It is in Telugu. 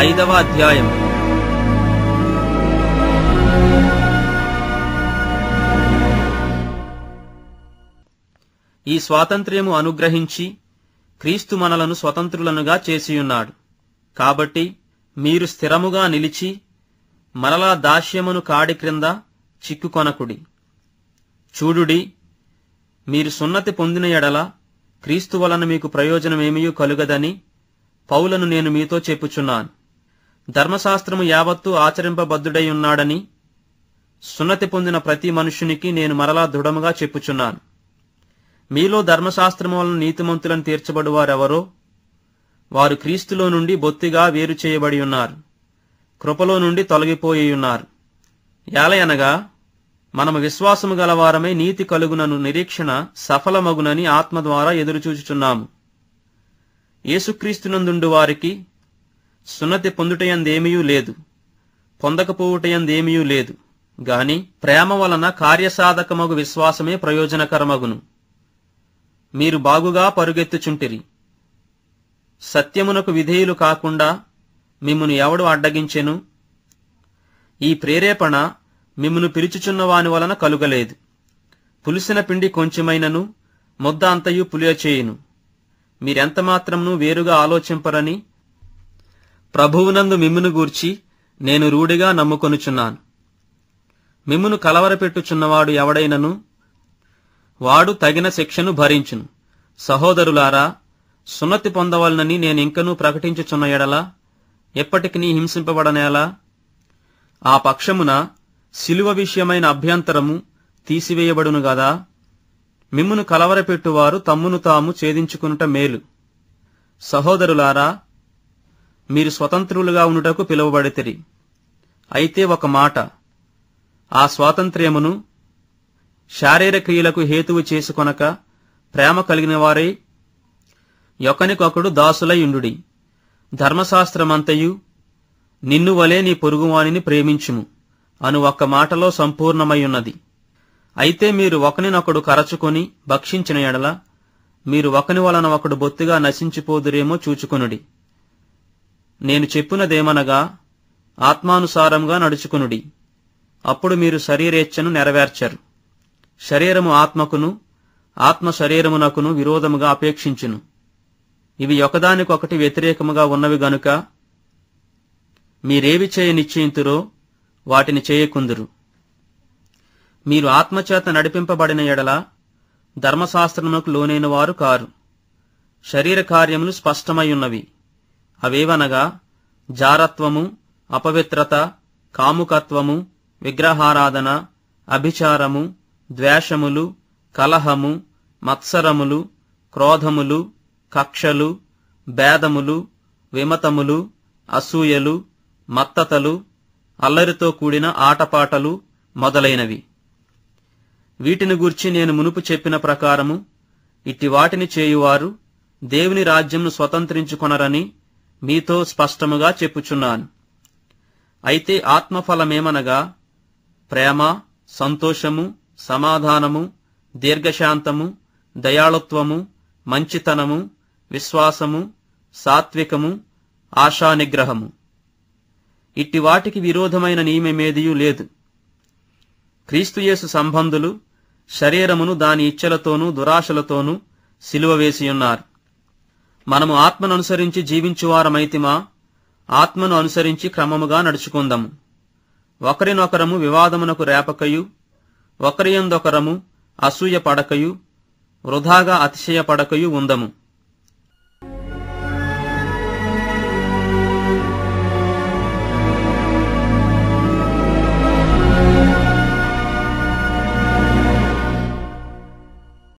5వ అధ్యాయం. ఈ స్వాతంత్ర్యము అనుగ్రహించి క్రీస్తు మనలను స్వతంత్రులనుగా చేసియున్నాడు. కాబట్టి మీరు స్థిరముగా నిలిచి మరలా దాస్యమును కాడి క్రింద చిక్కుకొనకుడి. చూడుడి, మీరు సున్నతి పొందిన ఎడల క్రీస్తు వలన మీకు ప్రయోజనమేమీ కలుగదని పౌలను నేను మీతో చెప్పుచున్నాను. ధర్మశాస్త్రము యావత్తూ ఆచరింపబద్ధుడై ఉన్నాడని సున్నతి పొందిన ప్రతి మనుష్యునికి నేను మరలా దృఢముగా చెప్పుచున్నాను. మీలో ధర్మశాస్త్రము వలన నీతిమంతులను తీర్చబడువారెవరో వారు క్రీస్తులో నుండి బొత్తిగా వేరు చేయబడి ఉన్నారు, కృపలో నుండి తొలగిపోయి ఉన్నారు. ఏలయనగా మనము విశ్వాసము గలవారమై నీతి కలుగునను నిరీక్షణ సఫలమగునని ఆత్మ ద్వారా ఎదురుచూచుచున్నాము. యేసుక్రీస్తునందుండు వారికి సున్నతి పొందుటయందేమీయూ లేదు, పొందకపోవుటయందేమీయూ లేదు గాని ప్రేమ వలన కార్యసాధకమగు విశ్వాసమే ప్రయోజనకరమగును. మీరు బాగుగా పరుగెత్తుచుంటిరి. సత్యమునకు విధేయులు కాకుండా మిమ్మును ఎవడు అడ్డగించెను? ఈ ప్రేరేపణ మిమ్మును పిలుచుచున్న వాని వలన కలుగలేదు. పులిసిన పిండి కొంచెమైనను ముద్ద అంతయు పులియచేయును. మీరెంతమాత్రమును వేరుగా ఆలోచింపరని ప్రభువునందు మిమ్మును గూర్చి నేను రూఢిగా నమ్ముకొనుచున్నాను. మిమ్మును కలవరపెట్టుచున్నవాడు ఎవడైనను వాడు తగిన శిక్షను భరించును. సహోదరులారా, సున్నతి పొందవలనని నేనింకనూ ప్రకటించుచున్న ఎడల ఎప్పటికినీ హింసింపబడనేలా? ఆ పక్షమున శిలువ విషయమైన అభ్యంతరము తీసివేయబడును గదా? మిమ్మును కలవరపెట్టువారు తమ్మును తాము ఛేదించుకునుట మేలు. సహోదరులారా, మీరు స్వతంత్రులుగా ఉండుటకు పిలువబడితిరి. అయితే ఒక మాట, ఆ స్వాతంత్ర్యమును శారీరక క్రియలకు హేతువు చేసుకొనక ప్రేమ కలిగిన వారై ఒకనికొకడు దాసులై ఉండుడి. ధర్మశాస్త్రమంతయు నిన్ను వలె నీ పొరుగువానిని ప్రేమించుము అను ఒక్క మాటలో సంపూర్ణమయ్యున్నది. అయితే మీరు ఒకనినొకడు కరచుకొని భక్షించిన ఎడల మీరు ఒకని వలన ఒకడు బొత్తిగా నశించిపోదురేమో చూచుకొనుడి. నేను చెప్పునదేమనగా ఆత్మానుసారంగా నడుచుకొనుడి. అప్పుడు మీరు శరీరేచ్ఛను నెరవేర్చరు. శరీరము ఆత్మకును, ఆత్మ శరీరమునకును విరోధముగా అపేక్షించును. ఇవి ఒకదానికొకటి వ్యతిరేకముగా ఉన్నవి గనుక మీరేవి చేయ నిశ్చయింతురో వాటిని చేయకుందురు. మీరు ఆత్మచేత నడిపింపబడిన ఎడల ధర్మశాస్త్రమునకు లోనైన వారు కారు. శరీర కార్యములు స్పష్టమయ్యున్నవి. అవేవనగా జారత్వము, అపవిత్రత, కాముకత్వము, విగ్రహారాధన, అభిచారము, ద్వేషములు, కలహము, మత్సరములు, క్రోధములు, కక్షలు, భేదములు, విమతములు, అసూయలు, మత్తతలు, అల్లరితో కూడిన ఆటపాటలు మొదలైనవి. వీటిని గూర్చి నేను మునుపు చెప్పిన ప్రకారము ఇట్టి వాటిని చేయువారు దేవుని రాజ్యంను స్వతంత్రించుకొనరని మీతో స్పష్టముగా చెప్పుచున్నాను. అయితే ఆత్మఫలమేమనగా ప్రేమ, సంతోషము, సమాధానము, దీర్ఘశాంతము, దయాళుత్వము, మంచితనము, విశ్వాసము, సాత్వికము, ఆశానిగ్రహము. ఇట్టి వాటికి విరోధమైన నియమమేదియూ లేదు. క్రీస్తుయేసు సంబంధులు శరీరమును దాని ఇచ్ఛలతోనూ దురాశలతోనూ సిలువ వేసియున్నారు. మనము ఆత్మను అనుసరించి జీవించువారమైతిమా? ఆత్మను అనుసరించి క్రమముగా నడుచుకుందాము. ఒకరినొకరము వివాదమునకు రేపకయు, ఒకరియందొకరము అసూయ పడకయు, వృధాగా అతిశయపడకయు ఉందము.